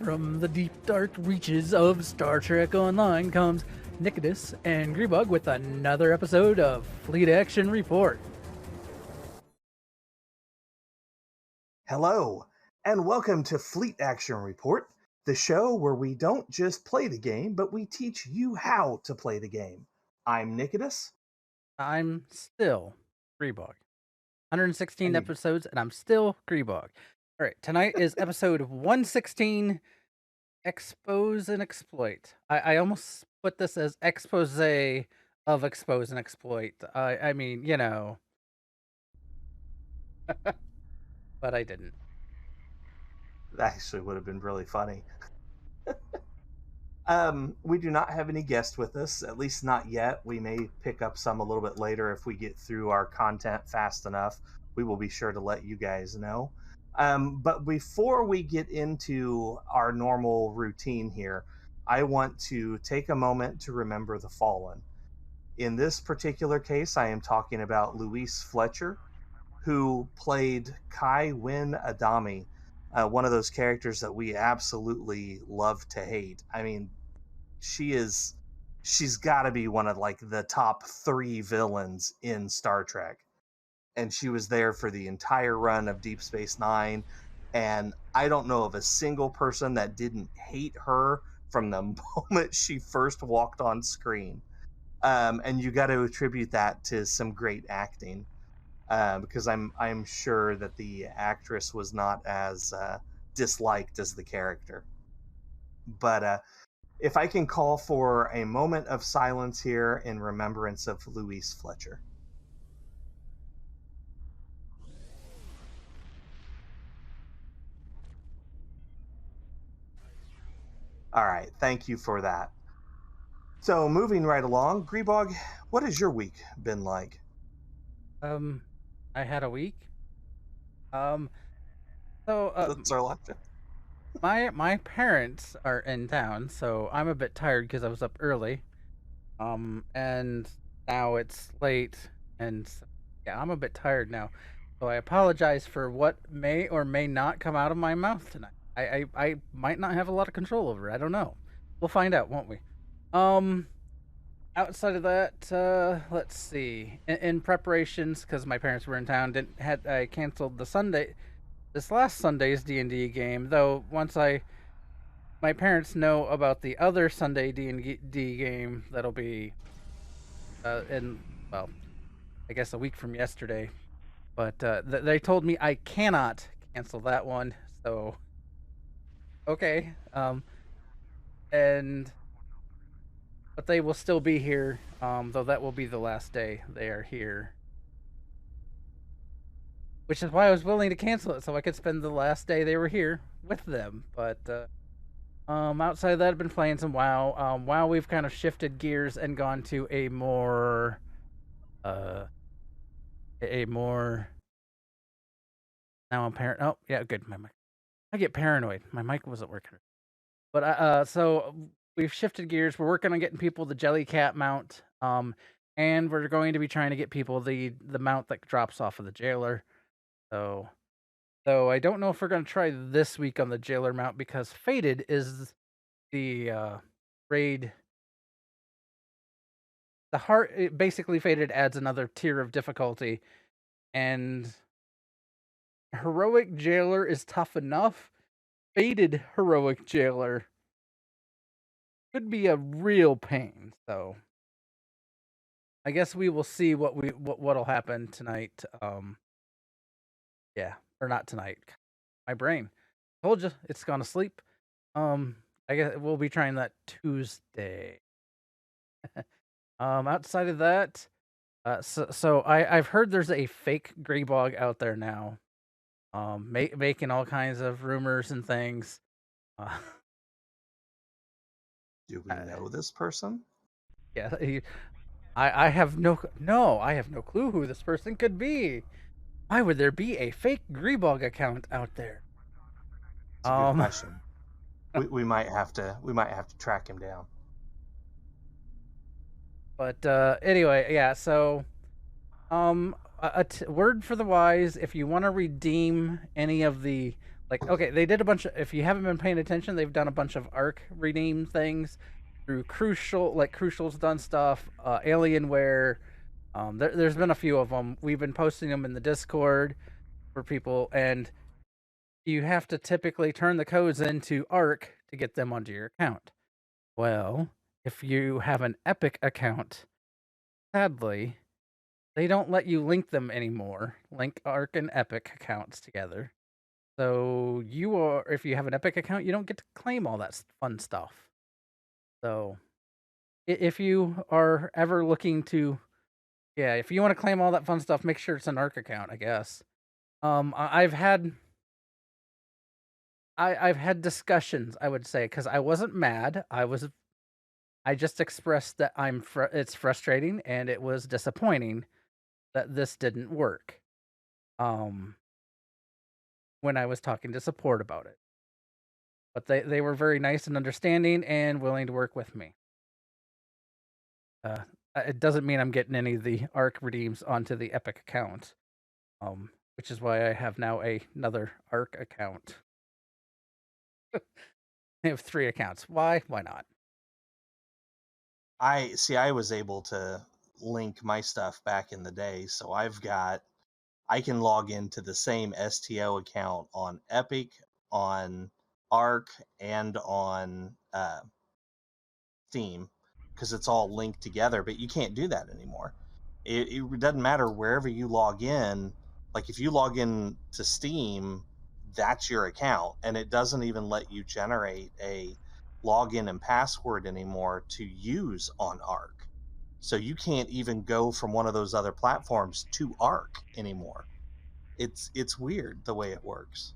From the deep, dark reaches of Star Trek Online comes Nikodas and Grebog with another episode of Fleet Action Report. Hello, and welcome to Fleet Action Report, the show where we don't just play the game, but we teach you how to play the game. I'm Nikodas. I'm still Grebog. 116 episodes, and I'm still Grebog. All right, tonight is episode 116, Expose and Exploit. I almost put this as expose of expose and exploit. I mean, you know. But I didn't. That actually would have been really funny. We do not have any guests with us, at least not yet. We may pick up some a little bit later if we get through our content fast enough. We will be sure to let you guys know. But before we get into our normal routine here, I want to take a moment to remember the fallen. In this particular case, I am talking about Louise Fletcher, who played Kai Wynn Adami, one of those characters that we absolutely love to hate. I mean, she's got to be one of like the top 3 villains in Star Trek. And she was there for the entire run of Deep Space Nine. And I don't know of a single person that didn't hate her from the moment she first walked on screen. And you got to attribute that to some great acting. Because I'm sure that the actress was not as disliked as the character. But if I can call for a moment of silence here in remembrance of Louise Fletcher. All right, thank you for that. So moving right along, Grebog, what has your week been like? I had a week. So That's our last. my parents are in town, so I'm a bit tired because I was up early. And now it's late, and yeah, I'm a bit tired now. So I apologize for what may or may not come out of my mouth tonight. I might not have a lot of control over it. I don't know. We'll find out, won't we? Outside of that, let's see. In preparations, because my parents were in town, I canceled this last Sunday's D&D game. Though once my parents know about the other Sunday D&D game that'll be I guess a week from yesterday. But they told me I cannot cancel that one. So okay. But they will still be here, though that will be the last day they are here. Which is why I was willing to cancel it, so I could spend the last day they were here with them. But outside of that, I've been playing some WoW. WoW, we've kind of shifted gears and gone to a more now I'm paranoid. Oh yeah, good. My mic. I get paranoid. My mic wasn't working. But so we've shifted gears. We're working on getting people the Jellycat mount, and we're going to be trying to get people the mount that drops off of the jailer. So I don't know if we're going to try this week on the jailer mount because Fated is the raid. Basically Fated adds another tier of difficulty, and heroic jailer is tough enough. Fated heroic jailer could be a real pain. So I guess we will see what'll happen tonight. Yeah, or not tonight. My brain. Told you it's gone to sleep. I guess we'll be trying that Tuesday. Outside of that, so I've heard there's a fake Grebog out there now. Making all kinds of rumors and things. Do we know this person? Yeah, I have no clue who this person could be. Why would there be a fake Grebog account out there? It's a good question. we might have to track him down. But anyway, yeah. So, word for the wise: if you want to redeem any of the Like, okay, they did a bunch of, if you haven't been paying attention, they've done a bunch of ARC redeem things through Crucial, like Crucial's done stuff, Alienware. There's been a few of them. We've been posting them in the Discord for people, and you have to typically turn the codes into ARC to get them onto your account. Well, if you have an Epic account, sadly, they don't let you link them anymore. Link ARC and Epic accounts together. So if you have an Epic account, you don't get to claim all that fun stuff. So if you are ever looking to, yeah, if you want to claim all that fun stuff, make sure it's an ARC account, I guess. I've had discussions, I would say, because I wasn't mad. I just expressed that it's frustrating and it was disappointing that this didn't work. When I was talking to support about it. But they were very nice and understanding and willing to work with me. It doesn't mean I'm getting any of the ARC redeems onto the Epic account, which is why I have now another ARC account. I have 3 accounts. Why? Why not? I was able to link my stuff back in the day, so I can log into the same STO account on Epic, on Arc, and on Steam, because it's all linked together. But you can't do that anymore. It doesn't matter wherever you log in. Like if you log in to Steam, that's your account, and it doesn't even let you generate a login and password anymore to use on Arc. So you can't even go from one of those other platforms to Arc anymore. It's weird the way it works.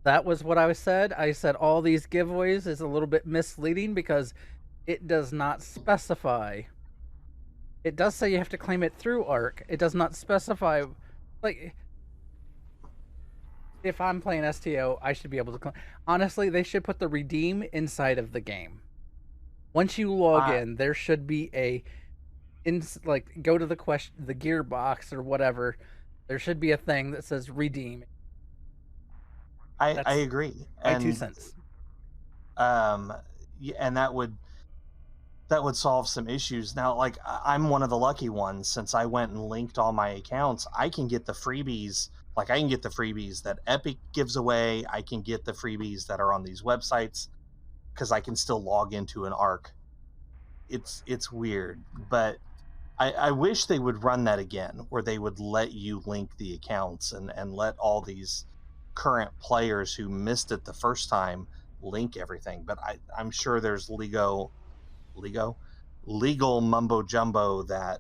That was what I said. I said all these giveaways is a little bit misleading because it does not specify. It does say you have to claim it through ARC. It does not specify, like, if I'm playing STO, I should be able to claim. Honestly, they should put the redeem inside of the game. Once you log in, there should be go to the gearbox or whatever. There should be a thing that says redeem. I agree. My 2 cents. And that would solve some issues. Now, like, I'm one of the lucky ones. Since I went and linked all my accounts, I can get the freebies. Like, I can get the freebies that Epic gives away. I can get the freebies that are on these websites because I can still log into an ARC. It's weird, but I wish they would run that again, where they would let you link the accounts and let all these current players who missed it the first time link everything. But I'm sure there's legal mumbo jumbo that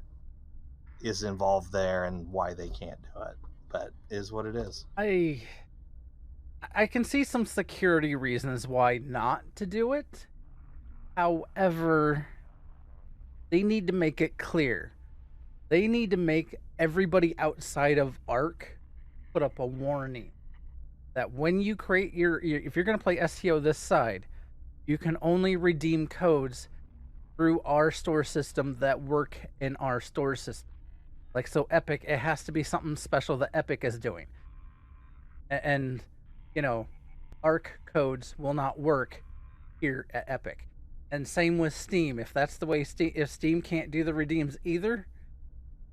is involved there and why they can't do it. But is what it is. I can see some security reasons why not to do it. However, they need to make it clear. They need to make everybody outside of ARC put up a warning that when you create if you're going to play STO this side, you can only redeem codes through our store system that work in our store system. Like, so Epic, it has to be something special that Epic is doing. And, ARC codes will not work here at Epic. And same with Steam. If that's the way if Steam can't do the redeems either,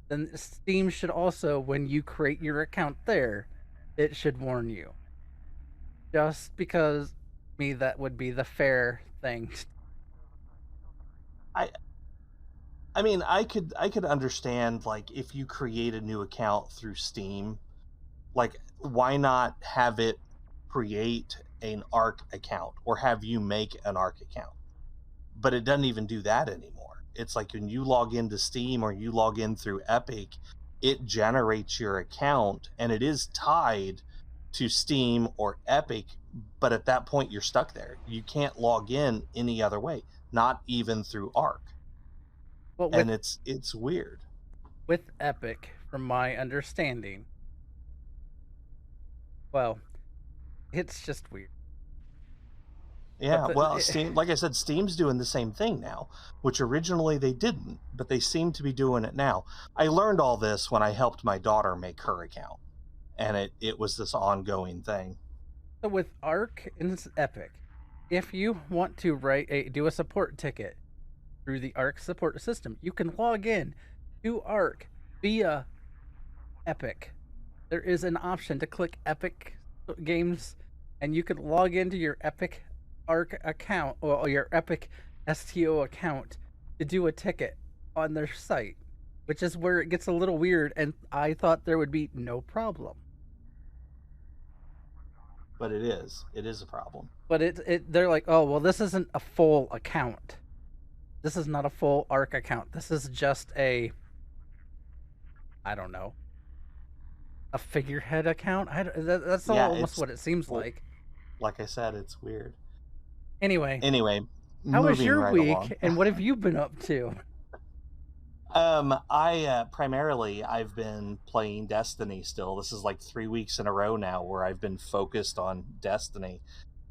then Steam should also, when you create your account there, it should warn you. Just because that would be the fair thing. I mean, I could understand, like, if you create a new account through Steam, like, why not have it create an ARC account or have you make an ARC account? But it doesn't even do that anymore. It's like when you log into Steam or you log in through Epic, it generates your account and it is tied to Steam or Epic, but at that point you're stuck there. You can't log in any other way, not even through ARC. Well, and it's weird. With Epic, from my understanding, well, it's just weird. Yeah, well, Steam, like I said, Steam's doing the same thing now, which originally they didn't, but they seem to be doing it now. I learned all this when I helped my daughter make her account. and it was this ongoing thing. So with Arc and Epic, if you want to do a support ticket through the Arc support system, you can log in to Arc via Epic. There is an option to click Epic Games, and you can log into your Epic Arc account or your Epic STO account to do a ticket on their site, which is where it gets a little weird. And I thought there would be no problem, But it is a problem. but they're like, oh well, this isn't a full account. This is not a full Arc account. This is just I don't know, a figurehead account. That's almost what it seems like. Like I said, it's weird. Anyway, how was your right week, along. and what have you been up to? I primarily I've been playing Destiny still. This is like 3 weeks in a row now where I've been focused on Destiny.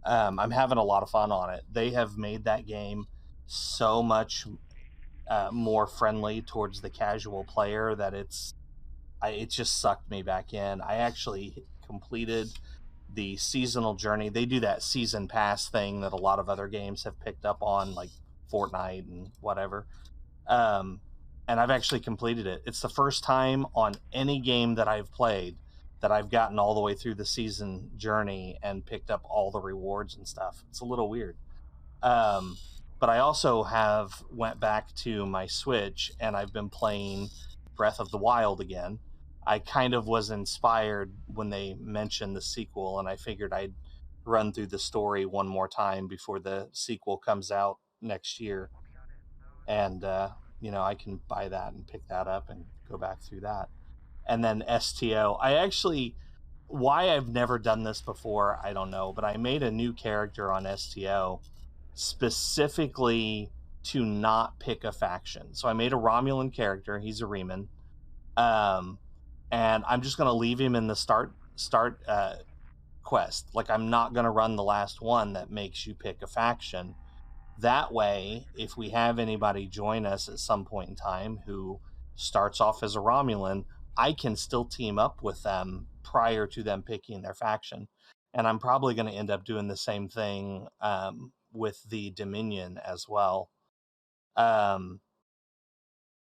I'm having a lot of fun on it. They have made that game so much more friendly towards the casual player that it just sucked me back in. I actually completed the seasonal journey. They do that season pass thing that a lot of other games have picked up on, like Fortnite and whatever. And I've actually completed it. It's the first time on any game that I've played that I've gotten all the way through the season journey and picked up all the rewards and stuff. It's a little weird. But I also have went back to my Switch and I've been playing Breath of the Wild again. I kind of was inspired when they mentioned the sequel, and I figured I'd run through the story one more time before the sequel comes out next year. And, I can buy that and pick that up and go back through that. And then STO. Why I've never done this before, I don't know, but I made a new character on STO specifically to not pick a faction. So I made a Romulan character. He's a Reman. And I'm just going to leave him in the start quest. Like, I'm not going to run the last one that makes you pick a faction. That way, if we have anybody join us at some point in time who starts off as a Romulan, I can still team up with them prior to them picking their faction. And I'm probably going to end up doing the same thing with the Dominion as well.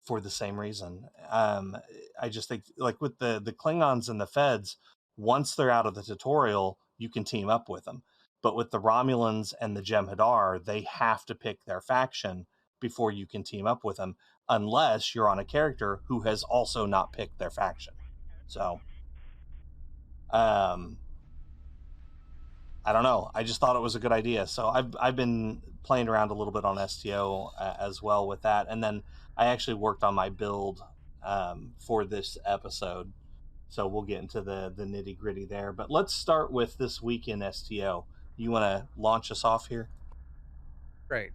For the same reason. I just think, like with the Klingons and the Feds, once they're out of the tutorial, you can team up with them. But with the Romulans and the Jem'Hadar, they have to pick their faction before you can team up with them, unless you're on a character who has also not picked their faction. So, I don't know. I just thought it was a good idea. So I've been playing around a little bit on STO as well with that, and then I actually worked on my build for this episode. So we'll get into the nitty gritty there. But let's start with this week in STO. You want to launch us off here? Right.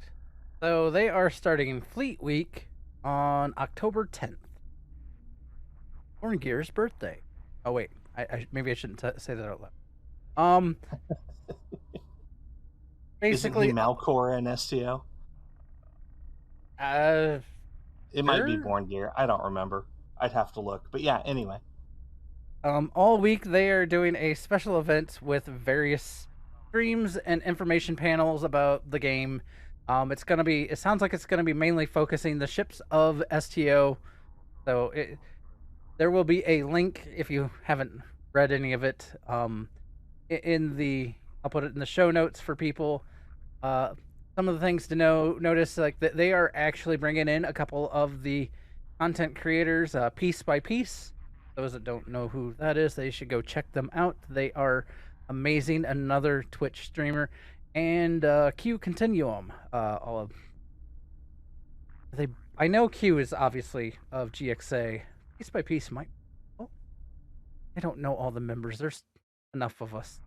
So they are starting Fleet Week on October 10th. Gear's birthday. Oh wait, maybe I shouldn't say that out loud. Basically, isn't he Malcor in STO? It might be Born Gear. I don't remember. I'd have to look. But yeah, anyway. All week they are doing a special event with various streams and information panels about the game. It sounds like it's gonna be mainly focusing the ships of STO. So there will be a link if you haven't read any of it. I'll put it in the show notes for people. Some of the things to notice, like that they are actually bringing in a couple of the content creators, piece by piece. Those that don't know who that is, they should go check them out. They are amazing. Another Twitch streamer, and Q Continuum. I know Q is obviously of GXA. Piece by piece might. Oh, I don't know all the members. There's enough of us.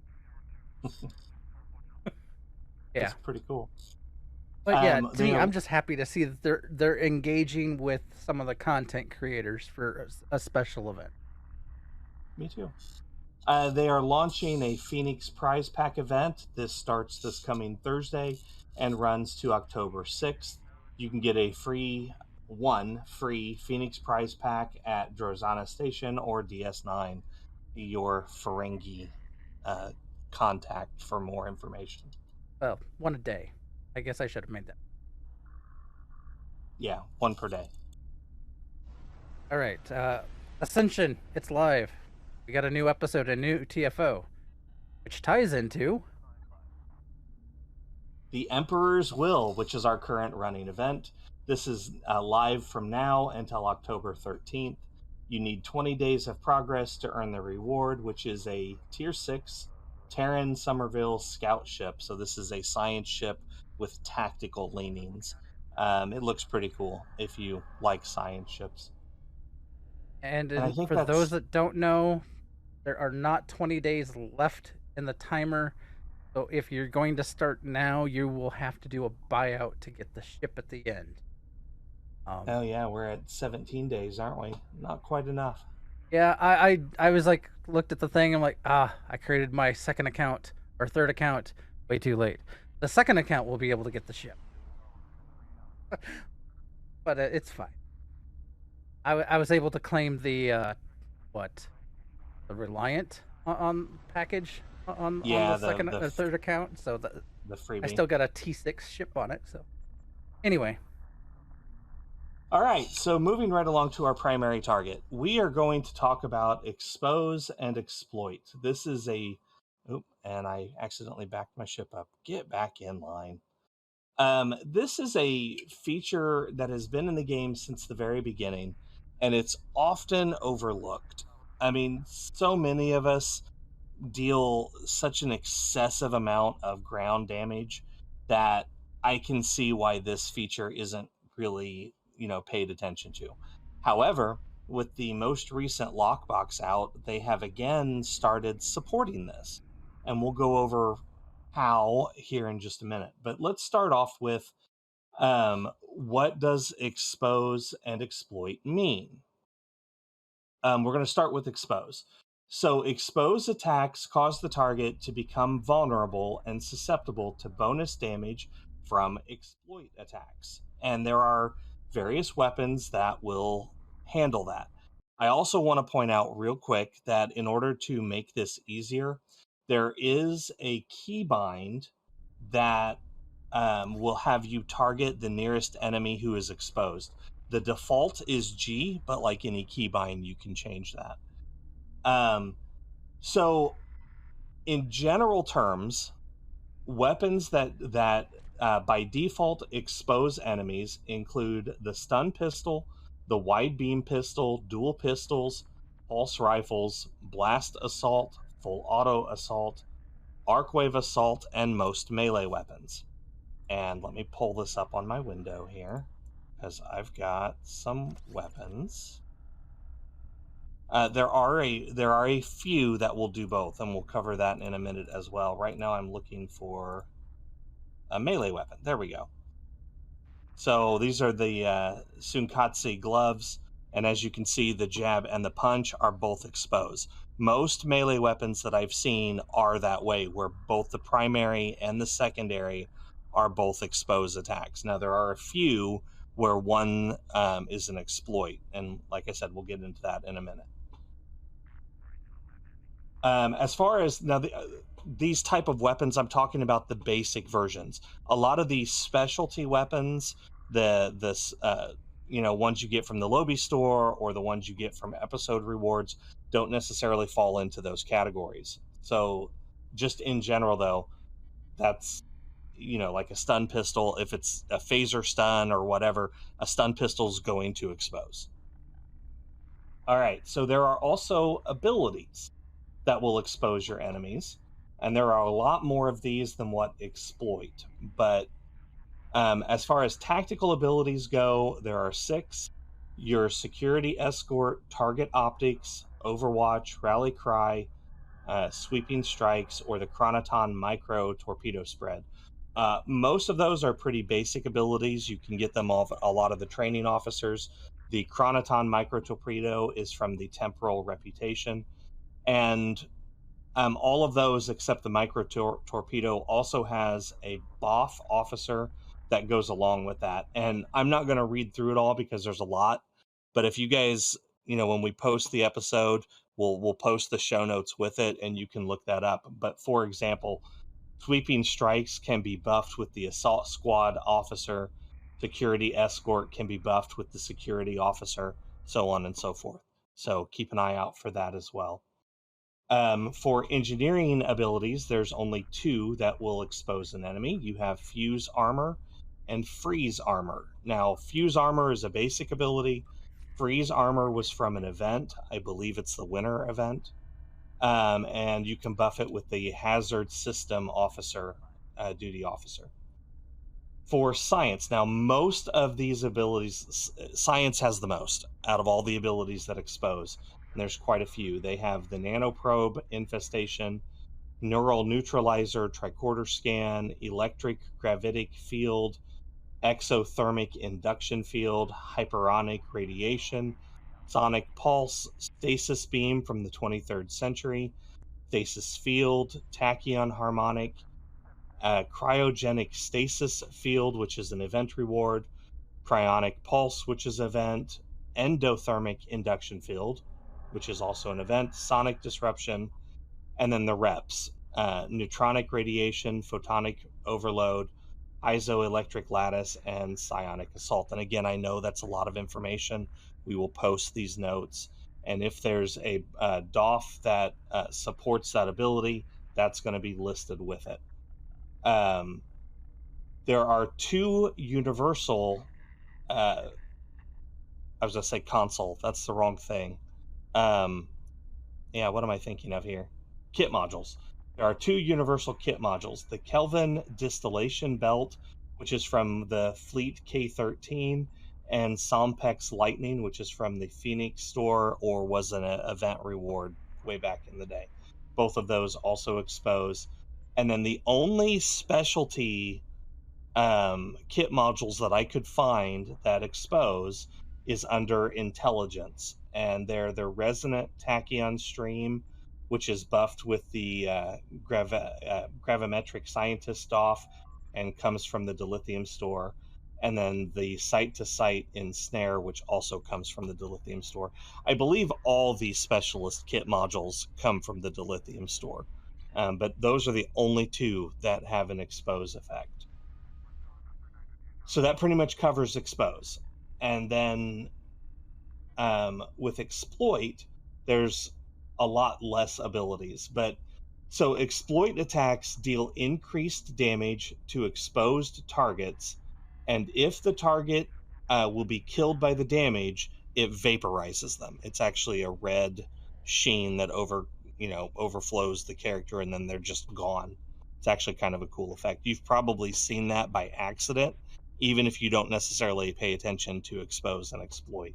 Yeah, that's pretty cool. But yeah, to me, I'm just happy to see that they're engaging with some of the content creators for a special event. Me too. They are launching a Phoenix Prize Pack event. This starts this coming Thursday and runs to October 6th. You can get a free Phoenix Prize Pack at Drozana Station or DS9. your Ferengi contact for more information. Well, one a day. I guess I should have made that. Yeah, one per day. All right. Ascension, it's live. We got a new episode, a new TFO, which ties into The Emperor's Will, which is our current running event. This is live from now until October 13th. You need 20 days of progress to earn the reward, which is a Tier 6 Terran Sommerville scout ship. So this is a science ship with tactical leanings. It looks pretty cool if you like science ships. And And I think for those that's that don't know, there are not 20 days left in the timer. So if you're going to start now, you will have to do a buyout to get the ship at the end. oh yeah, we're at 17 days, aren't we? Not quite enough. Yeah, I was like looked at the thing. I'm like, I created my second account or third account way too late. The second account will be able to get the ship, but it's fine. I was able to claim the the Reliant on package on Yeah, the second the third account, so the I freebie. still got a T6 ship on it. So anyway, All right, so moving right along to our primary target, we are going to talk about expose and exploit. This is and I accidentally backed my ship up. Get back in line. This is a feature that has been in the game since the very beginning, and it's often overlooked. I mean, so many of us deal such an excessive amount of ground damage that I can see why this feature isn't really, paid attention to. However, with the most recent lockbox out, they have again started supporting this. And we'll go over how here in just a minute. But let's start off with what does expose and exploit mean? We're going to start with expose. So, expose attacks cause the target to become vulnerable and susceptible to bonus damage from exploit attacks. And there are various weapons that will handle that. I also want to point out real quick that in order to make this easier, there is a keybind that will have you target the nearest enemy who is exposed. The default is G, but like any keybind, you can change that. Um, so, in general terms, weapons that by default expose enemies include the stun pistol, the wide beam pistol, dual pistols, pulse rifles, blast assault, full auto assault, arcwave assault, and most melee weapons. And let me pull this up on my window here because I've got some weapons. There are a few that will do both, and we'll cover that in a minute as well. Right now, I'm looking for a melee weapon. There we go. So these are the Sunkatse gloves, and as you can see, the jab and the punch are both exposed. Most melee weapons that I've seen are that way, where both the primary and the secondary are both exposed attacks. Now, there are a few where one is an exploit, and like I said, we'll get into that in a minute. As far as now, these type of weapons, I'm talking about the basic versions. A lot of these specialty weapons, ones you get from the Lobby store or the ones you get from episode rewards, don't necessarily fall into those categories. So, just in general, though, that's like a stun pistol. If it's a phaser stun or whatever, a stun pistol is going to expose. All right. So there are also abilities that will expose your enemies. And there are a lot more of these than what exploit. But as far as tactical abilities go, there are 6: your security escort, target optics, overwatch, rally cry, sweeping strikes, or the chronoton micro torpedo spread. Most of those are pretty basic abilities. You can get them off a lot of the training officers. The chronoton micro torpedo is from the temporal reputation. And all of those except the micro torpedo also has a BOF officer that goes along with that. And I'm not going to read through it all because there's a lot. But if you guys when we post the episode, we'll post the show notes with it, and you can look that up. But for example, sweeping strikes can be buffed with the assault squad officer. Security escort can be buffed with the security officer, so on and so forth. So keep an eye out for that as well. For engineering abilities, there's only two that will expose an enemy. You have fuse armor and freeze armor. Now, fuse armor is a basic ability. Freeze armor was from an event. I believe it's the winter event. And you can buff it with the hazard system officer, duty officer. For science, now most of these abilities, science has the most out of all the abilities that expose. And there's quite a few. They have the nanoprobe infestation, neural neutralizer, tricorder scan, electric gravitic field, exothermic induction field, hyperonic radiation, sonic pulse, stasis beam from the 23rd century, stasis field, tachyon harmonic, cryogenic stasis field, which is an event reward, cryonic pulse, which is event, endothermic induction field, which is also an event, sonic disruption, and then the reps, neutronic radiation, photonic overload, isoelectric lattice, and psionic assault. And again, I know that's a lot of information. We will post these notes. And if there's a DOF that supports that ability, that's going to be listed with it. There are two universal, I was going to say console, that's the wrong thing. Yeah, what am I thinking of here? Kit modules. There are two universal kit modules, the Kelvin distillation belt, which is from the Fleet K13, and Sompex Lightning, which is from the Phoenix store or was an event reward way back in the day. Both of those also expose. And then the only specialty kit modules that I could find that expose is under intelligence, and they're the resonant tachyon stream, which is buffed with the gravimetric scientist off and comes from the dilithium store, and then the site to site ensnare, which also comes from the dilithium store. I believe all these specialist kit modules come from the dilithium store, but those are the only two that have an expose effect. So that pretty much covers expose. And then with exploit, there's a lot less abilities. But so exploit attacks deal increased damage to exposed targets. And if the target will be killed by the damage, it vaporizes them. It's actually a red sheen that overflows the character, and then they're just gone. It's actually kind of a cool effect. You've probably seen that by accident, even if you don't necessarily pay attention to expose and exploit.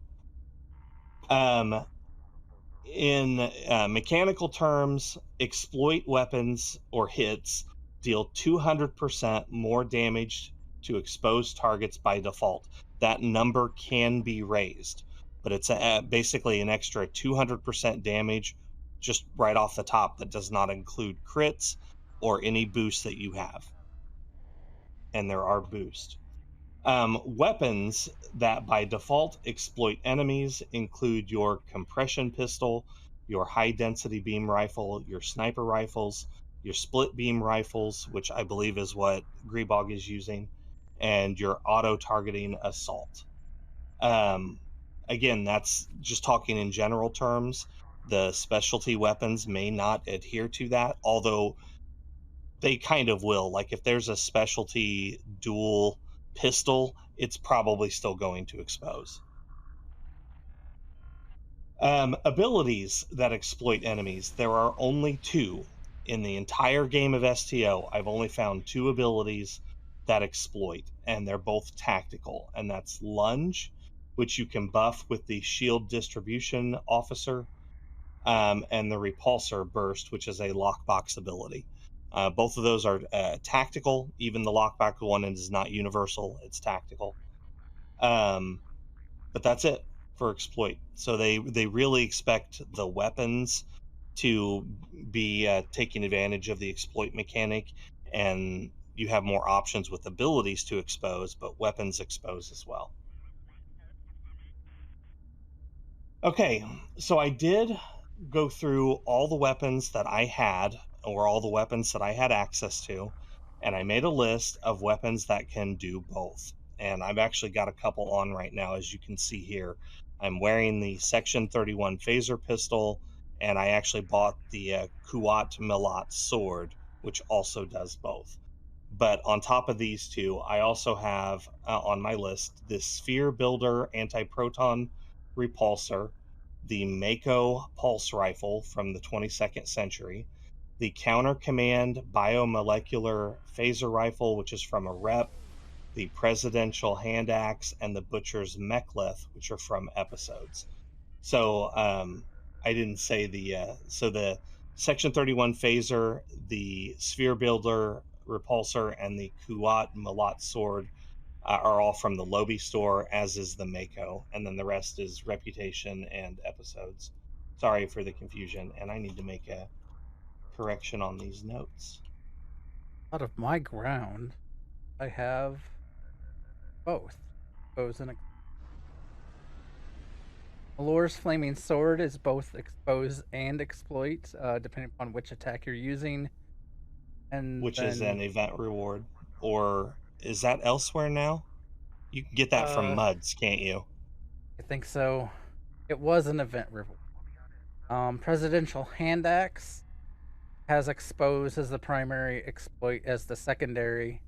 In mechanical terms, exploit weapons or hits deal 200% more damage to exposed targets by default. That number can be raised, but it's basically an extra 200% damage just right off the top. That does not include crits or any boosts that you have. And there are boosts. Weapons that by default exploit enemies include your compression pistol, your high density beam rifle, your sniper rifles, your split beam rifles, which I believe is what Grebog is using, and your auto targeting assault. Again, that's just talking in general terms. The specialty weapons may not adhere to that, although they kind of will. Like if there's a specialty dual pistol, it's probably still going to expose. Abilities that exploit enemies. There are only two in the entire game of STO. I've only found two abilities that exploit, and they're both tactical. And that's lunge, which you can buff with the shield distribution officer, and the repulsor burst, which is a lockbox ability. Both of those are tactical. Even the lockback one is not universal; it's tactical. But that's it for exploit. So they really expect the weapons to be taking advantage of the exploit mechanic, and you have more options with abilities to expose, but weapons expose as well. Okay, so I did go through all the weapons that I had, or all the weapons that I had access to, and I made a list of weapons that can do both. And I've actually got a couple on right now, as you can see here. I'm wearing the Section 31 phaser pistol, and I actually bought the Kuat Milat sword, which also does both. But on top of these two, I also have on my list this Sphere Builder anti proton repulsor, the Mako pulse rifle from the 22nd century, the Counter Command biomolecular phaser rifle, which is from a rep, the Presidential hand axe, and the Butcher's mechlith, which are from episodes. So I didn't say the Section 31 phaser, the Sphere Builder repulsor, and the Kuat Malat sword are all from the Lobi store, as is the Mako, and then the rest is Reputation and episodes. Sorry for the confusion, and I need to make a correction on these notes. Out of my ground, I have both. Expose and Allure's Flaming Sword is both expose and exploit, depending upon which attack you're using. And Which is then, an event reward, or is that elsewhere now? You can get that from uh, Muds, can't you? I think so. It was an event reward. Presidential Hand Axe has expose as the primary, exploit as the secondary.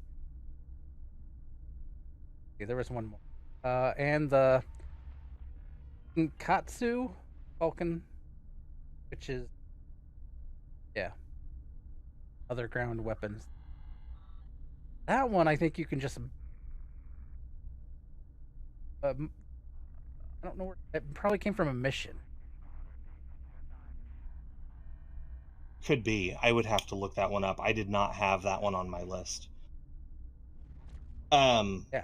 Okay, there was one more. And the Katsu Falcon, which is, yeah, other ground weapons. That one, I think you can just. I don't know where. It probably came from a mission. Could be. I would have to look that one up. I did not have that one on my list. Um, Yeah.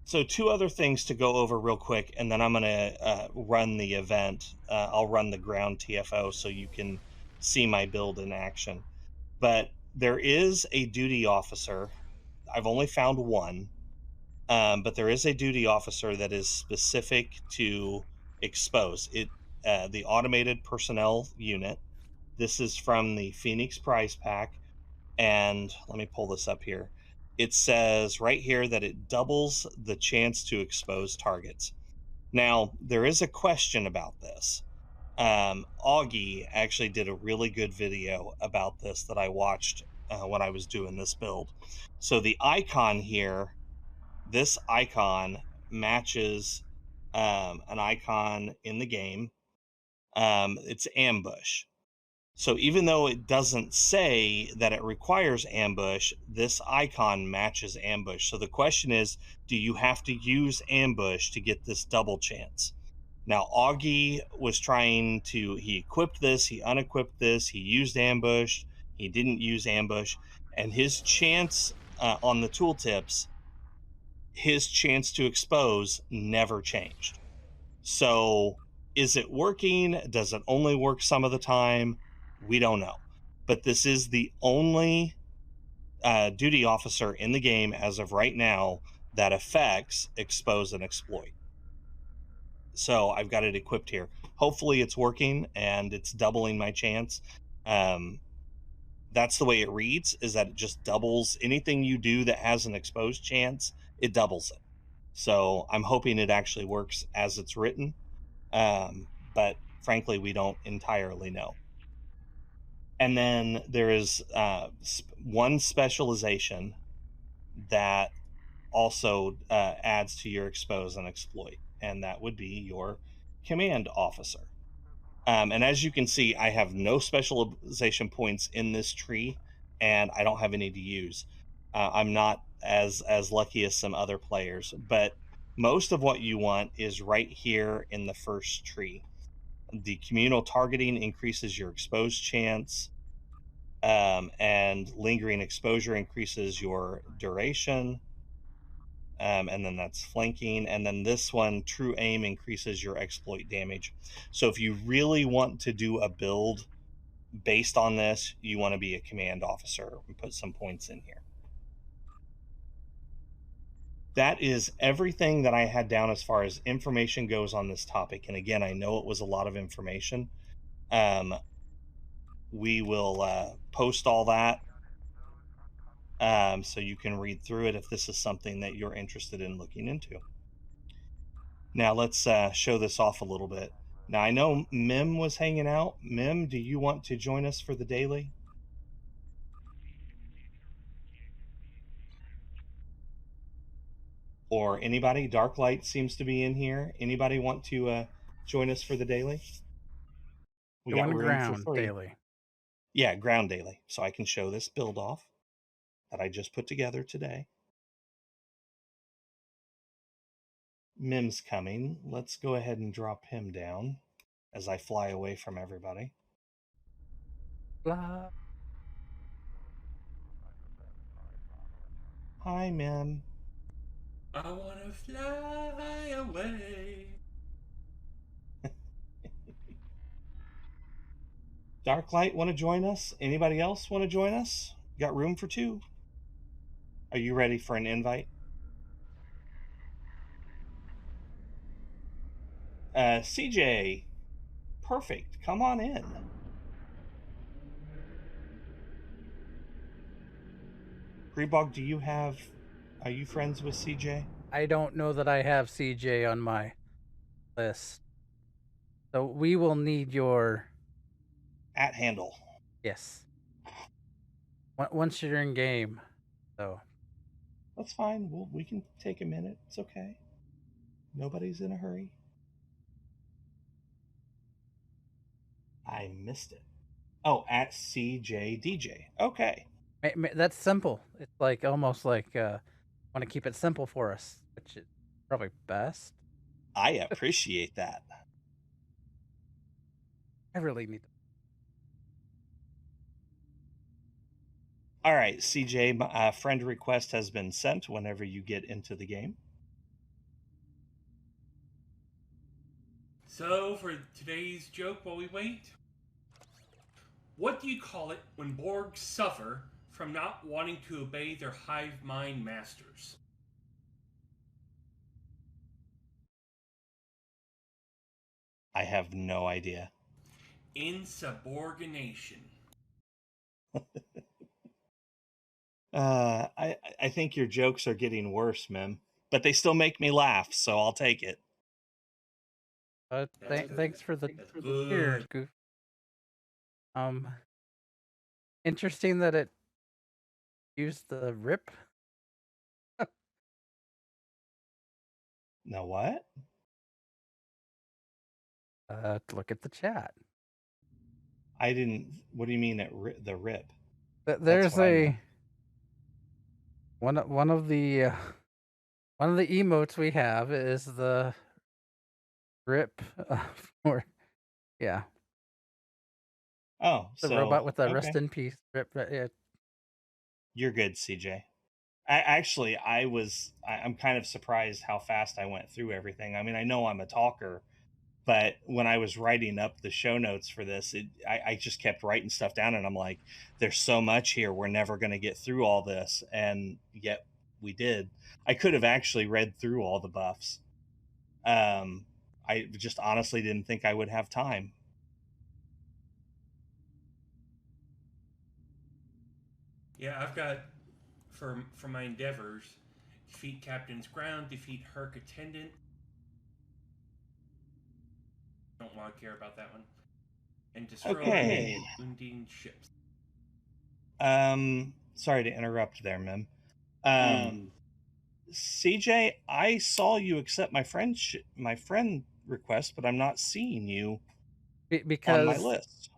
so two other things to go over real quick, and then I'm gonna run the event. I'll run the ground TFO so you can see my build in action. But there is a duty officer. I've only found one, but there is a duty officer that is specific to expose it. The automated personnel unit. This is from the Phoenix Prize Pack, and let me pull this up here. It says right here that it doubles the chance to expose targets. Now, there is a question about this. Augie actually did a really good video about this that I watched when I was doing this build. So the icon here, this icon matches an icon in the game. It's ambush. So even though it doesn't say that it requires ambush, this icon matches ambush. So the question is, do you have to use ambush to get this double chance? Now, Augie was trying to, he equipped this, he unequipped this, he used ambush, he didn't use ambush, and his chance on the tooltips, his chance to expose never changed. So is it working? Does it only work some of the time? We don't know. But this is the only duty officer in the game as of right now that affects expose and exploit. So I've got it equipped here. Hopefully it's working and it's doubling my chance. That's the way it reads, is that it just doubles anything you do that has an exposed chance, it doubles it. So I'm hoping it actually works as it's written. But frankly, we don't entirely know. And then there is one specialization that also adds to your expose and exploit, and that would be your command officer. And as you can see, I have no specialization points in this tree, and I don't have any to use. I'm not as lucky as some other players, but most of what you want is right here in the first tree. The communal targeting increases your exposed chance, and lingering exposure increases your duration. And then that's flanking. And then this one, true aim, increases your exploit damage. So if you really want to do a build based on this, you want to be a command officer and put some points in here. That is everything that I had down as far as information goes on this topic. And again, I know it was a lot of information. We will post all that so you can read through it if this is something that you're interested in looking into. Now let's show this off a little bit. Now I know Mim was hanging out. Mim, do you want to join us for the daily? Or anybody? Darklight seems to be in here. Anybody want to join us for the daily? We got Doing room for ground 3. daily. Yeah, ground daily. So I can show this build off that I just put together today. Mim's coming. Let's go ahead and drop him down as I fly away from everybody. Blah. Hi, Mim. I want to fly away. Darklight, want to join us? Anybody else want to join us? Got room for 2. Are you ready for an invite? CJ, perfect. Come on in. Grebog, are you friends with CJ? I don't know that I have CJ on my list. So we will need your @handle. yes. Once you're in game, so That's fine. We can take a minute. It's okay. Nobody's in a hurry. I missed it. Oh, @CJDJ. Okay. that's simple. It's like almost like want to keep it simple for us, which is probably best. I appreciate that. I really need to. All right, CJ, friend request has been sent whenever you get into the game. So, for today's joke while we wait, what do you call it when Borg suffer from not wanting to obey their hive mind masters? I have no idea. Insubordination. I think your jokes are getting worse, Mim, but they still make me laugh, so I'll take it. Thanks for the Good. cheers, Goof. Interesting that it used the rip. Now what? Look at the chat. I didn't. What do you mean the rip? There's one of the emotes we have is the rip for yeah. Oh, the robot with the rest in peace rip. You're good, CJ. I'm kind of surprised how fast I went through everything. I mean, I know I'm a talker, but when I was writing up the show notes for this, I just kept writing stuff down, and I'm like, there's so much here. We're never going to get through all this. And yet we did. I could have actually read through all the buffs. I just honestly didn't think I would have time. Yeah, I've got for my endeavors: defeat Captain's Ground, defeat Herc Attendant. Don't want to care about that one. And destroy Undine ships. Sorry to interrupt there, Mim. CJ, I saw you accept my friend request, but I'm not seeing you because on my list.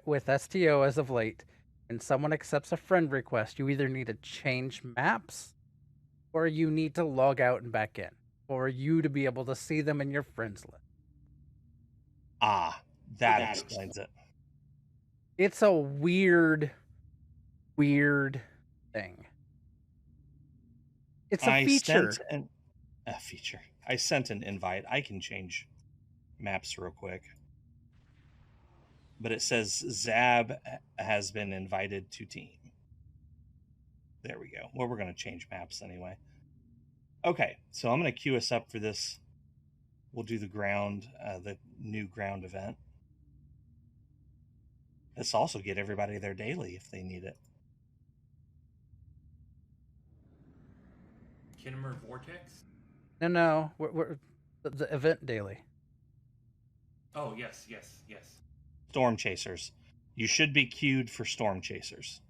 With STO as of late, when someone accepts a friend request, you either need to change maps or you need to log out and back in for you to be able to see them in your friends list. That explains it. It's a weird thing. It's a feature. I sent an invite. I can change maps real quick. But it says Zab has been invited to team. There we go. Well, we're going to change maps anyway. Okay, so I'm going to queue us up for this. We'll do the ground, the new ground event. Let's also get everybody there daily if they need it. Kinnemer Vortex? No. We're the event daily. Oh, yes, yes, yes. Storm Chasers. You should be queued for Storm Chasers.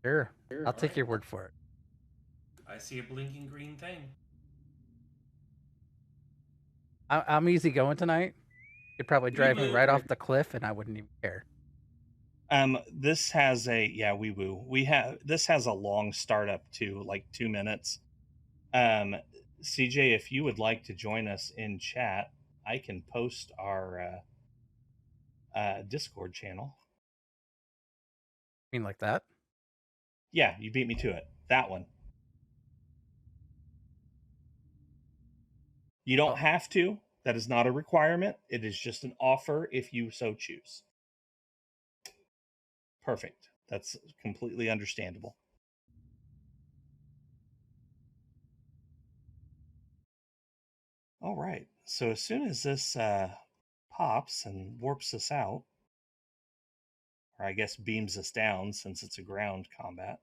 Sure. I'll take your word for it. I see a blinking green thing. I'm easy going tonight. You'd probably drive me right off the cliff, and I wouldn't even care. This has a wee woo. This has a long startup too, like 2 minutes. CJ, if you would like to join us in chat, I can post our Discord channel. You mean like that? Yeah, you beat me to it. That one. You don't have to. That is not a requirement. It is just an offer if you so choose. Perfect. That's completely understandable. All right. So as soon as this pops and warps us out, or I guess beams us down since it's a ground combat.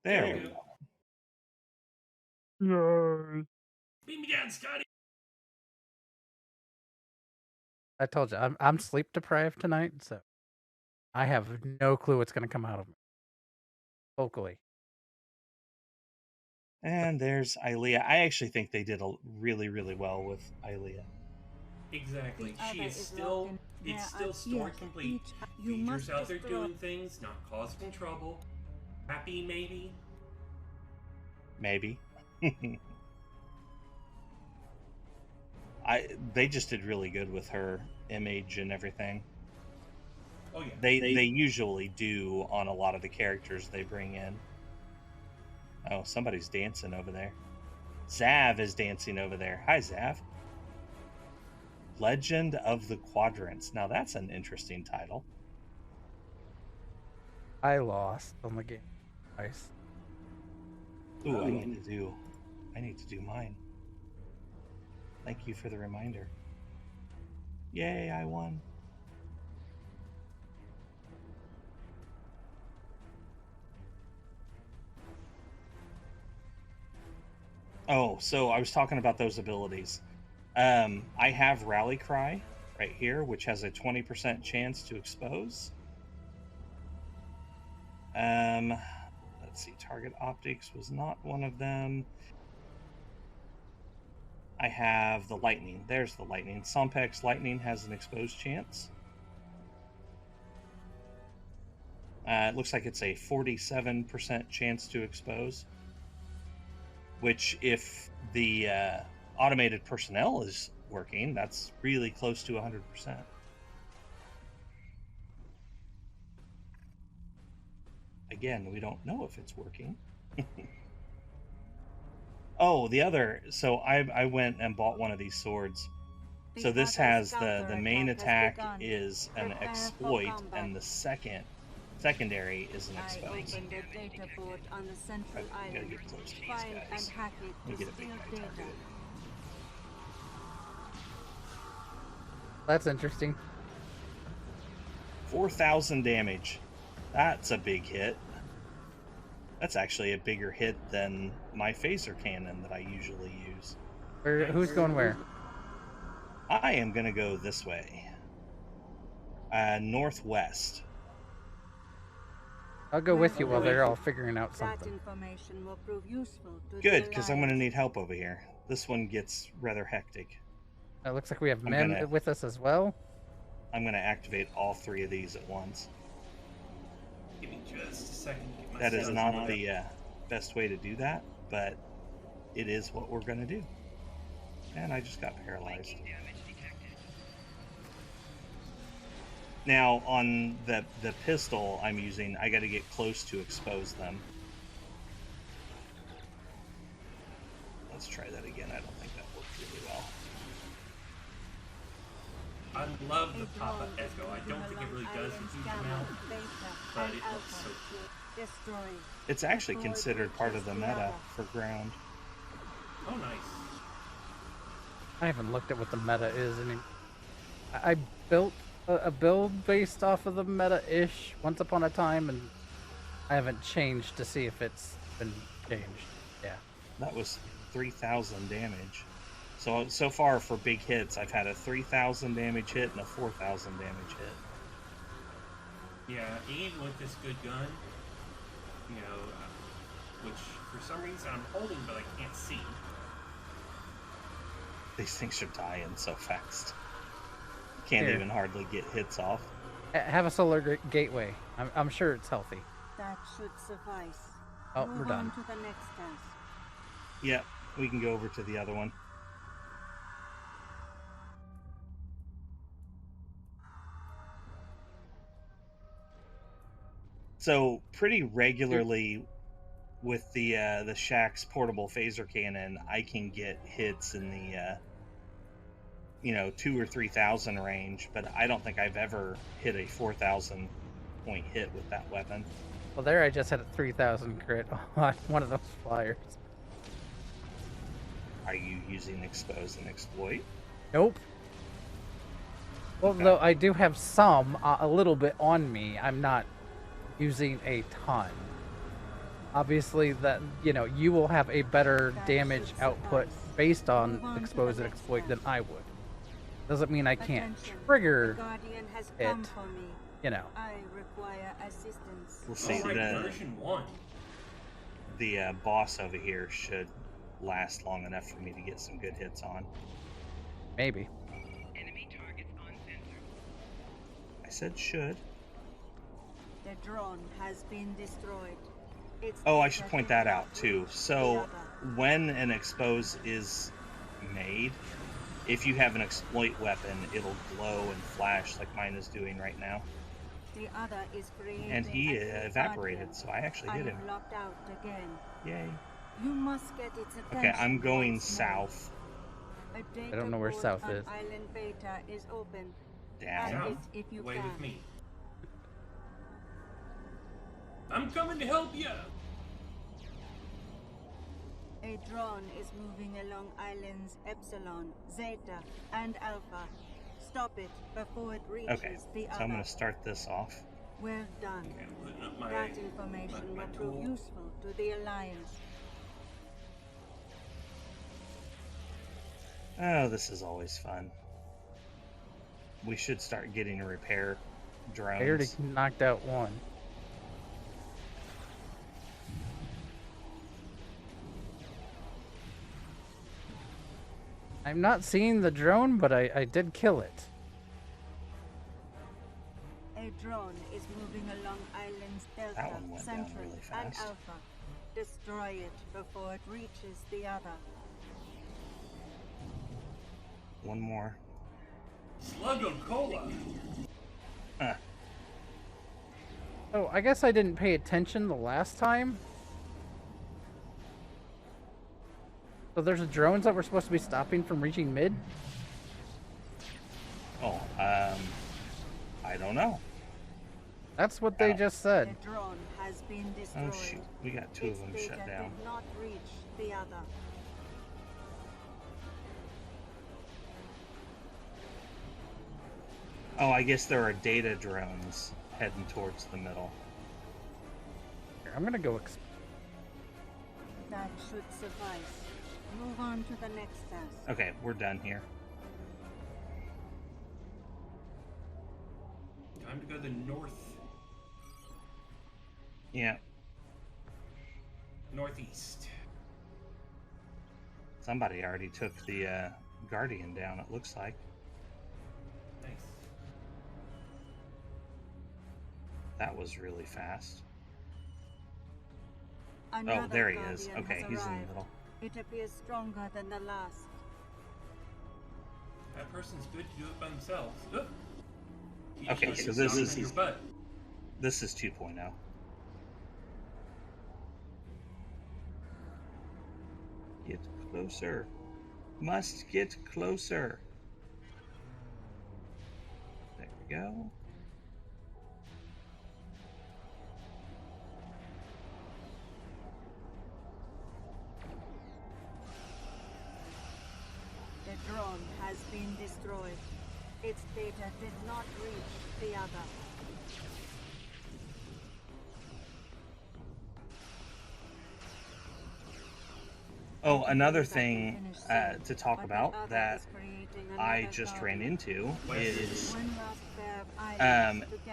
There we go. No. Beam me down, Scotty! I told you, I'm sleep deprived tonight, so I have no clue what's going to come out of me. Vocally. And there's Ilea. I actually think they did really, really well with Ilea. Exactly. She is still, it's still story complete. Features out there doing things, not causing trouble. Happy, maybe? Maybe. They just did really good with her image and everything. Oh yeah. They usually do on a lot of the characters they bring in. Oh, somebody's dancing over there. Zav is dancing over there. Hi, Zav. Legend of the Quadrants. Now that's an interesting title. I lost on the game. Nice. Ooh, I need to do mine. Thank you for the reminder. Yay, I won. Oh, so I was talking about those abilities. I have Rally Cry right here, which has a 20% chance to expose. Let's see, Target Optics was not one of them. I have the Lightning. There's the Lightning. Sompex Lightning has an exposed chance. It looks like it's a 47% chance to expose. Which, if the automated personnel is working, that's really close to 100%. Again, we don't know if it's working. Oh, so I went and bought one of these swords. So this has the main attack is an exploit, and the secondary is an expose. I gotta get close to these guys. Let me get a big guy targeted. That's interesting. 4,000 damage. That's a big hit. That's actually a bigger hit than my phaser cannon that I usually use. Who's going where? I am going to go this way. Northwest. I'll go with you while they're all figuring out something. Good, because I'm going to need help over here. This one gets rather hectic. It looks like we have men with us as well. I'm going to activate all 3 of these at once. Give me just a second. That is not the best way to do that, but it is what we're going to do. And I just got paralyzed. Now, on the pistol I'm using, I got to get close to expose them. Let's try that again. I don't think that worked really well. I love the pop-up echo. I don't think it really does a huge amount, but it looks so cool. Destroy. It's actually Before it considered part of the reaches meta other. for ground. Oh, nice. I haven't looked at what the meta is. I built a build based off of the meta-ish once upon a time, and I haven't changed to see if it's been changed. Yeah. That was 3,000 damage. So far for big hits, I've had a 3,000 damage hit and a 4,000 damage hit. Yeah, even with this good gun, you know, which for some reason I'm holding but I can't see. These things are dying so fast. Can't Here. even hardly get hits off. Have a solar gateway. I'm sure it's healthy. That should suffice. Oh, Move we're done. on to the next task. Yep, we can go over to the other one. So pretty regularly with the Shack's portable phaser cannon, I can get hits in the 2,000 or 3,000 range, but I don't think I've ever hit a 4,000 point hit with that weapon. Well, there I just had a 3,000 crit on one of those flyers. Are you using expose and exploit? Nope. Well, Okay. though I do have some, a little bit on me. I'm not using a ton. Obviously, that you will have a better damage output based on expose and exploit than I would. Doesn't mean I can't Attention. trigger The Guardian has it. come for me. I require assistance. We'll see. Alright, version 1. The boss over here should last long enough for me to get some good hits on. Maybe. Enemy targets on sensor. I said should. The drone has been destroyed. Its Oh, I data should point did that not out too. reach the So other. when an expose is made, if you have an exploit weapon, it'll glow and flash like mine is doing right now. The other is creating And he a new evaporated, guardian. so I actually I hit am him. locked out again. Yay. You must get its attention. Okay, I'm going once more. south. A I don't know where data south port on is. Island Beta is open. Down. Add South, it if you away can. with me. I'm coming to help you. A drone is moving along islands Epsilon, Zeta, and Alpha. Stop it before it reaches Okay, the so other. I'm going to start this off. Well done. Okay, I'm putting up my, That information my will prove tool. useful to the Alliance. Oh, this is always fun. We should start getting a repair drones. I already knocked out one. I'm not seeing the drone, but I did kill it. A drone is moving along islands Delta, That one went down Central, really and fast. Alpha. Destroy it before it reaches the other. One more. Slug on cola. Huh. Oh, I guess I didn't pay attention the last time. So there's drones that we're supposed to be stopping from reaching mid? Oh, I don't know. That's what they Ow. just said. The drone has been destroyed. Oh shoot, we got two Its of them data shut down. did not reach the other. Oh, I guess there are data drones heading towards the middle. Here, I'm gonna go. That should suffice. Move on to the next task. Okay, we're done here. Time to go to the Yeah, northeast. somebody already took the Guardian down, it looks like. Nice. That was really fast. Another There he is. Guardian Okay, has he's in the arrived. middle. It appears stronger than the last. That person's good to do it by themselves. Oop. You Okay, just so get this stomped is- in your butt. This is 2.0. Get closer. Must get closer. There we go. Its data did not reach the other. Oh, another thing to talk about that I just ran into is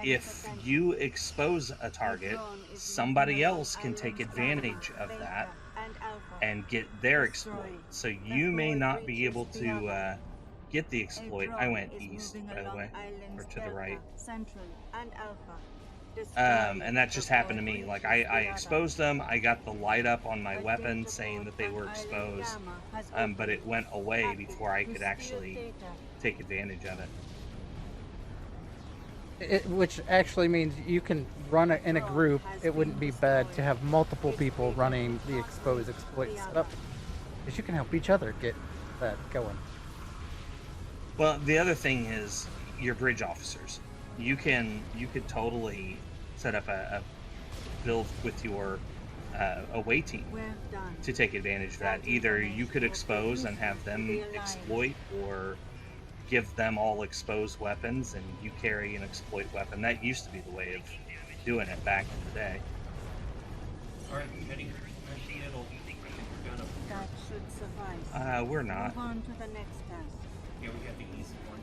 if you expose a target, somebody else can take advantage of that and get their exploit. So you may not be able to get the exploit. I went east, by the way, or to the right. And that just happened to me. Like I exposed them, I got the light up on my weapon saying that they were exposed, but it went away before I could actually take advantage of it. Which actually means you can run it in a group. It wouldn't be bad to have multiple people running the expose exploit setup, because you can help each other get that going. Well, the other thing is your bridge officers. You could totally set up a build with your away team to take advantage of that. Either you could expose and have them exploit, or give them all exposed weapons and you carry an exploit weapon. That used to be the way of doing it back in the day. Alright, heading to middle. That should suffice. We're not. Move on to the next task. Yeah, we have the easy one.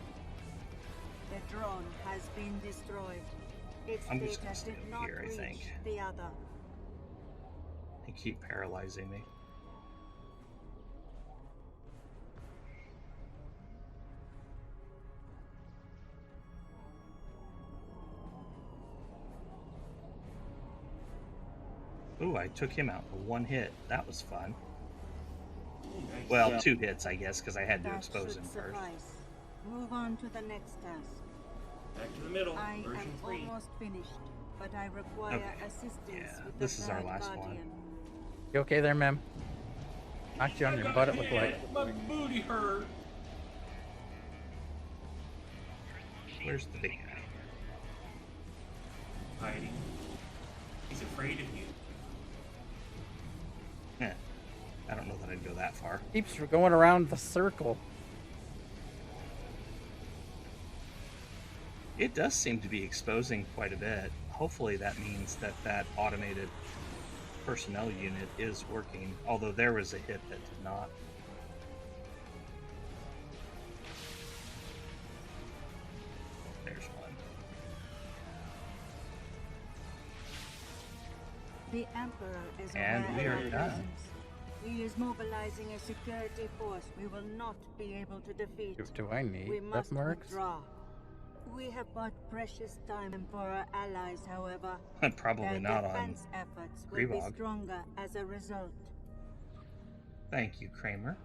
The drone has been destroyed. Its I'm just gonna data stay did over not here, I reach think. the other. They keep paralyzing me. Ooh, I took him out with one hit. That was fun. Nice. Well, 2 hits, I guess, because I had to That expose should him first. suffice. Move on to the next task. Back to the middle. I Version am 3. almost finished, but I require Okay. assistance Yeah, with this the is our third last guardian. one. You okay there, ma'am? Knocked you on your butt, it looked like. My booty hurt. Where's the big guy? Hiding. He's afraid of you. I don't know that I'd go that far. Keeps going around the circle. It does seem to be exposing quite a bit. Hopefully that means that that automated personnel unit is working, although there was a hit that did not. There's one. The Emperor is And aware we of are our done. presence. He is mobilizing a security force we will not be able to defeat. Do I need We must bookmarks? withdraw. We have bought precious time for our allies, however. Probably Their not on defense efforts will be Grebog. stronger as a result. Thank you, Kramer.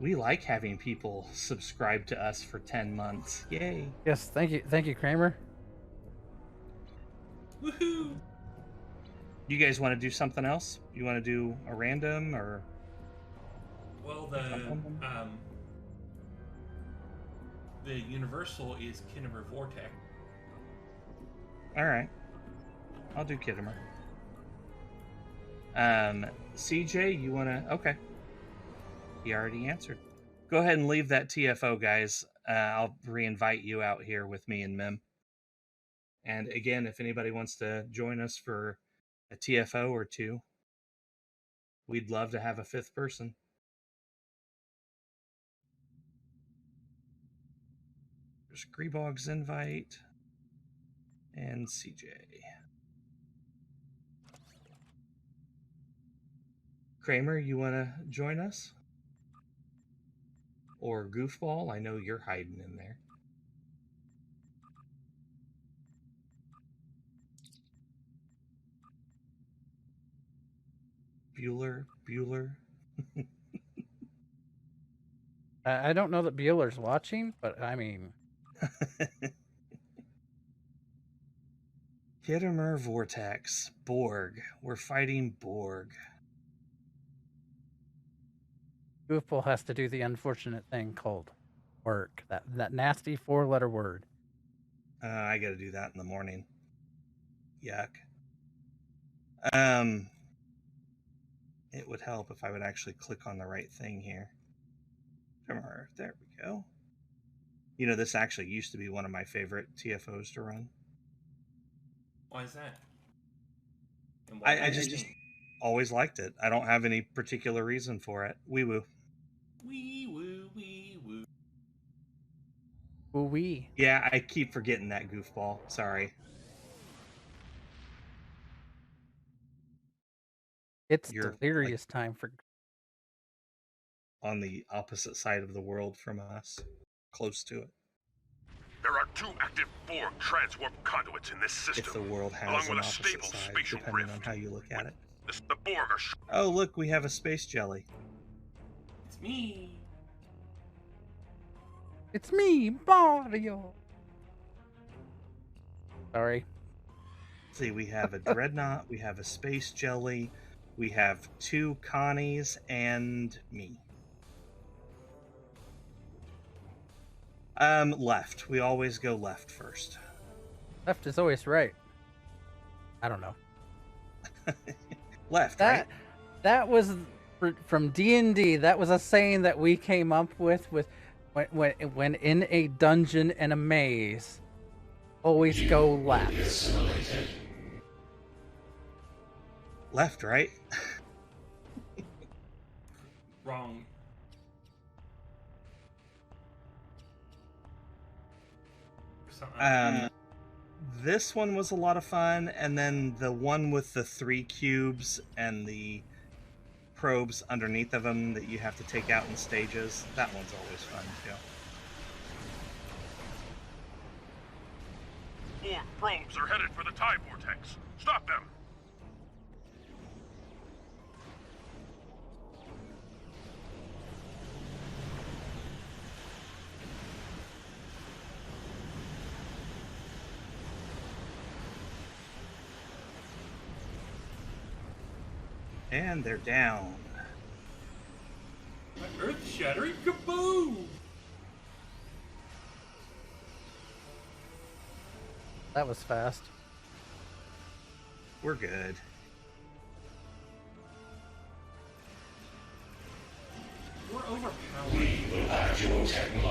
We like having people subscribe to us for 10 months. Yay. Yes, thank you, Kramer. Woohoo! You guys want to do something else? You want to do a random or? Well, the universal is Kittimer Vortex. All right, I'll do Kittimer. CJ, you want to? Okay. He already answered. Go ahead and leave that TFO, guys. I'll re-invite you out here with me and Mim. And again, if anybody wants to join us for a TFO or two, we'd love to have a 5th person. There's Grebog's invite and CJ. Kramer, you want to join us? Or Goofball? I know you're hiding in there. Bueller. I don't know that Bueller's watching, but I mean... Kittimer Vortex. Borg. We're fighting Borg. Goofball has to do the unfortunate thing called work. That nasty 4-letter word. I gotta do that in the morning. Yuck. It would help if I would actually click on the right thing here. There we go. You know, this actually used to be one of my favorite TFOs to run. Why is that? And why I just always liked it. I don't have any particular reason for it. Wee woo. Wee woo, wee woo. Ooh wee. Yeah, I keep forgetting that goofball. Sorry. It's You're, delirious time for. On the opposite side of the world from us, close to it. There are 2 active Borg transwarp conduits in this system. If the world has along an with a opposite stable side, spatial depending rift. on how you look at it. The Borg are Oh, look, we have a space jelly. It's me. It's me, Mario. Sorry. See, we have a dreadnought, we have a space jelly, we have 2 Connies, and me. Left. We always go left first. Left is always right. I don't know. Left, right? That was from D&D. That was a saying that we came up with when in a dungeon and a maze. Always go left. Left, right? Wrong. This one was a lot of fun, and then the one with the 3 cubes and the probes underneath of them that you have to take out in stages, that one's always fun too. Borg probes are headed for the time vortex. Stop them! And they're down. Earth-shattering kaboom! That was fast. We're good. We're overpowered.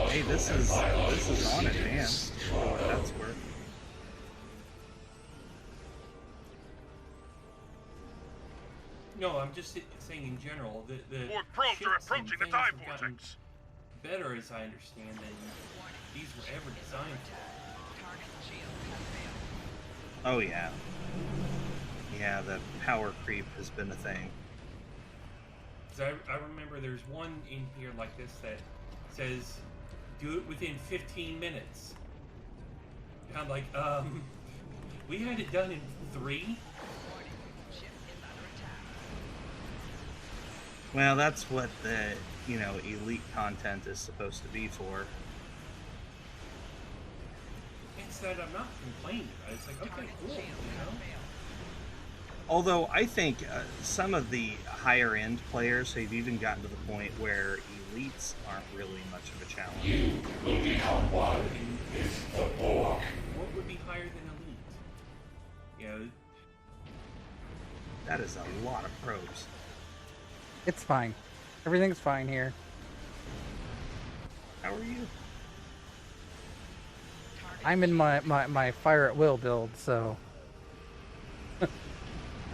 Hey, this is on advanced for what that's worth. No, I'm just saying in general, the Borg probes are ships and approaching the things time have gotten vortex. better, as I understand, than these were ever designed for. Oh yeah. Yeah, the power creep has been a thing. Because I remember there's one in here like this that says, do it within 15 minutes. And I'm like, we had it done in 3? Well, that's what the, elite content is supposed to be for. It's that I'm not complaining. It's like, okay, cool, Although I think some of the higher end players have even gotten to the point where elites aren't really much of a challenge. You will become one with the Borg. What would be higher than elite? That is a lot of probes. It's fine. Everything's fine here. How are you? I'm in my fire at will build, so.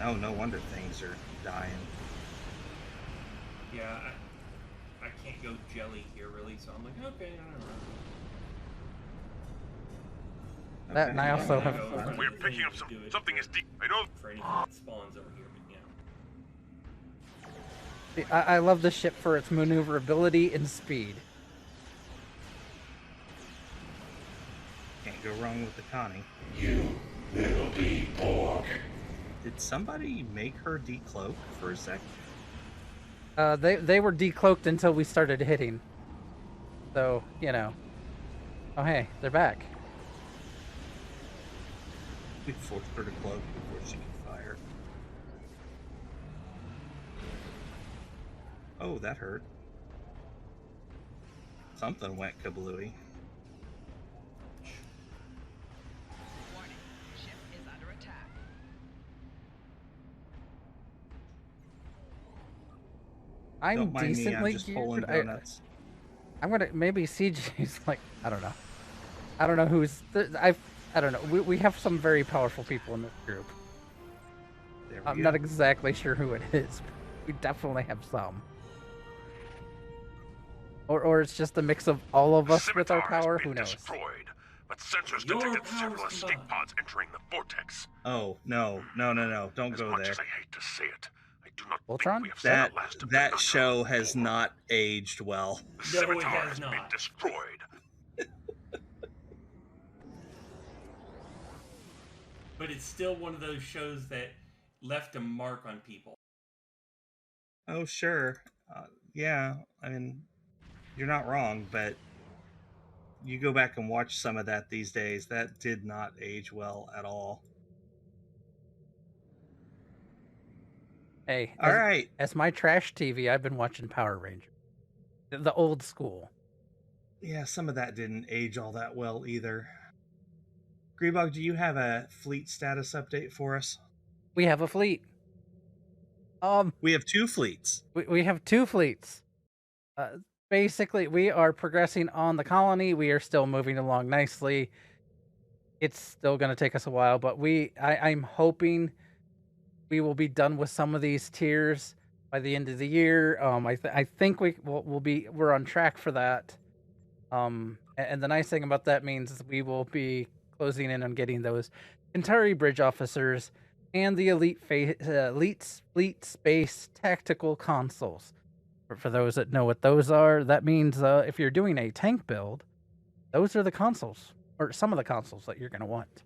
Oh, no wonder things are dying. Yeah, I can't go jelly here really, so I'm like, okay, I don't know. That, and I also have. We're picking up something is deep. I know. For anything that spawns over here, but yeah. I love the ship for its maneuverability and speed. Can't go wrong with the Connie. You will be Borg. Did somebody make her decloak for a sec? They were decloaked until we started hitting. So, Oh, hey, they're back. We forced her to cloak before she could fire. Oh, that hurt. Something went kablooey. Warning, ship is under attack. I'm Don't mind me, I'm decently just pulling geared. donuts. I'm gonna maybe CJ's like I don't know. I don't know who's I don't know. We have some very powerful people in this group. There we I'm go. not exactly sure who it is. But we definitely have some. Or it's just a mix of all of us with our Scimitar has power. been Who knows? destroyed, but sensors Your detected powers several escape combined. pods entering the vortex. Oh, no. Don't As go much there. as I hate to say it, I do not Voltron? think we have seen That the last of the that Nano show has core. not aged well. The No, it Scimitar has has been not. destroyed. But it's still one of those shows that left a mark on people. Oh, sure. Yeah, I mean, you're not wrong, but you go back and watch some of that these days, that did not age well at all. Hey, All right. as my trash TV, I've been watching Power Rangers, the old school. Yeah, some of that didn't age all that well either. Grebog, do you have a fleet status update for us? We have a fleet. We have 2 fleets. We have 2 fleets. Basically, we are progressing on the colony. We are still moving along nicely. It's still going to take us a while, but I'm hoping we will be done with some of these tiers by the end of the year. I think we're on track for that. And the nice thing about that means is we will be closing in on getting those Centauri bridge officers and the elite fleet space tactical consoles. For those that know what those are, that means if you're doing a tank build, those are the consoles or some of the consoles that you're going to want.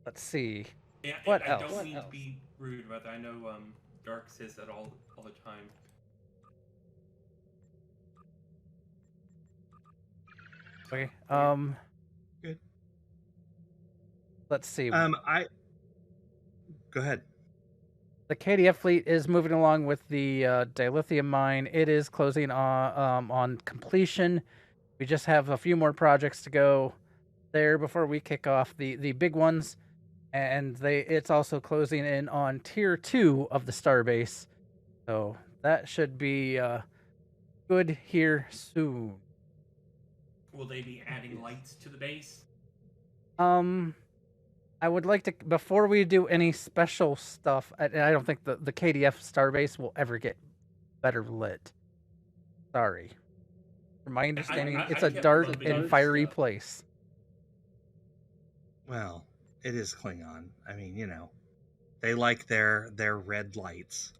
Let's see. Yeah, What I else? don't mean to be rude about that. I know Dark says that all the time. Okay. Good. Let's see. Go ahead. The KDF fleet is moving along with the dilithium mine. It is closing on completion. We just have a few more projects to go there before we kick off the big ones, and it's also closing in on tier 2 of the starbase. So that should be good here soon. Will they be adding lights to the base? I would like to, before we do any special stuff, I don't think the KDF starbase will ever get better lit. Sorry. From my understanding, it's a dark and fiery place. Well, it is Klingon. I mean, they like their red lights.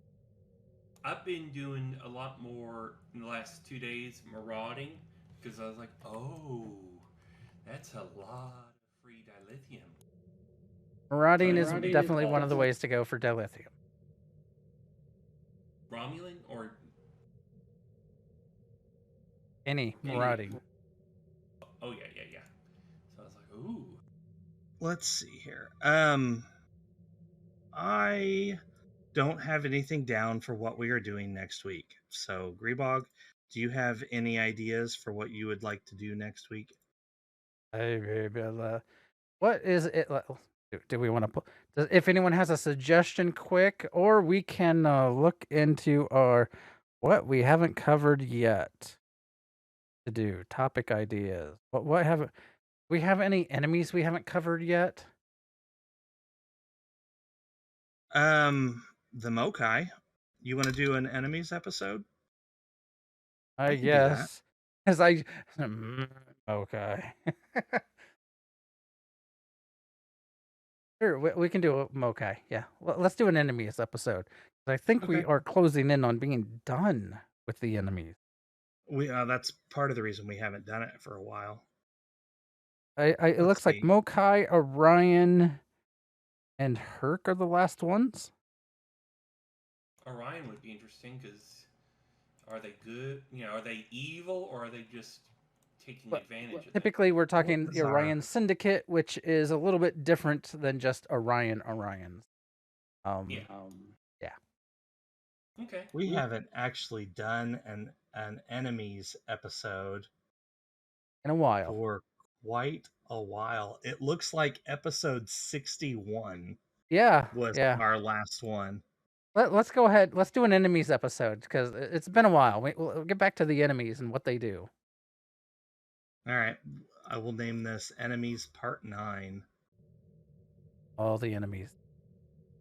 I've been doing a lot more in the last 2 days marauding because I was like, oh, that's a lot of free dilithium. Marauding is definitely one of the ways to go for dilithium. Romulan or Any marauding. Oh yeah. So I was like, ooh. Let's see here. I don't have anything down for what we are doing next week. So, Grebog, do you have any ideas for what you would like to do next week? What is it? Do we want to put? If anyone has a suggestion, quick, or we can look into our what we haven't covered yet to do topic ideas. What have we have any enemies we haven't covered yet? The Mokai. You want to do an enemies episode? I guess. As okay. Sure, we can do a Mokai. Yeah, let's do an enemies episode. I think we are closing in on being done with the enemies. That's part of the reason we haven't done it for a while. It looks like Mokai, Orion, and Herc are the last ones. Orion would be interesting because are they good? Are they evil or are they just taking advantage of it? Typically, we're talking the Orion Syndicate, which is a little bit different than just Orions. Yeah. Okay. We haven't actually done an enemies episode in a while. For quite a while. It looks like episode 61. Yeah. Was our last one. Let's go ahead. Let's do an enemies episode because it's been a while. We'll get back to the enemies and what they do. All right. I will name this Enemies Part 9. All the enemies.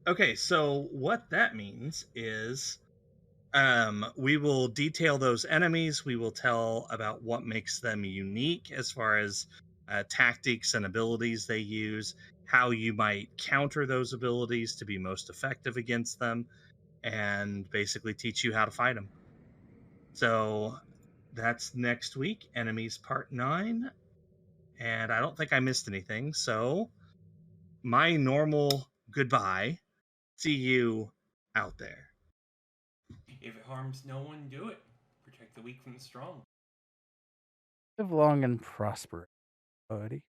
Okay, so what that means is we will detail those enemies. We will tell about what makes them unique as far as tactics and abilities they use, how you might counter those abilities to be most effective against them, and basically teach you how to fight them. So that's next week, Enemies Part 9. And I don't think I missed anything. So my normal goodbye. See you out there. If it harms no one, do it. Protect the weak from the strong. Live long and prosper, buddy.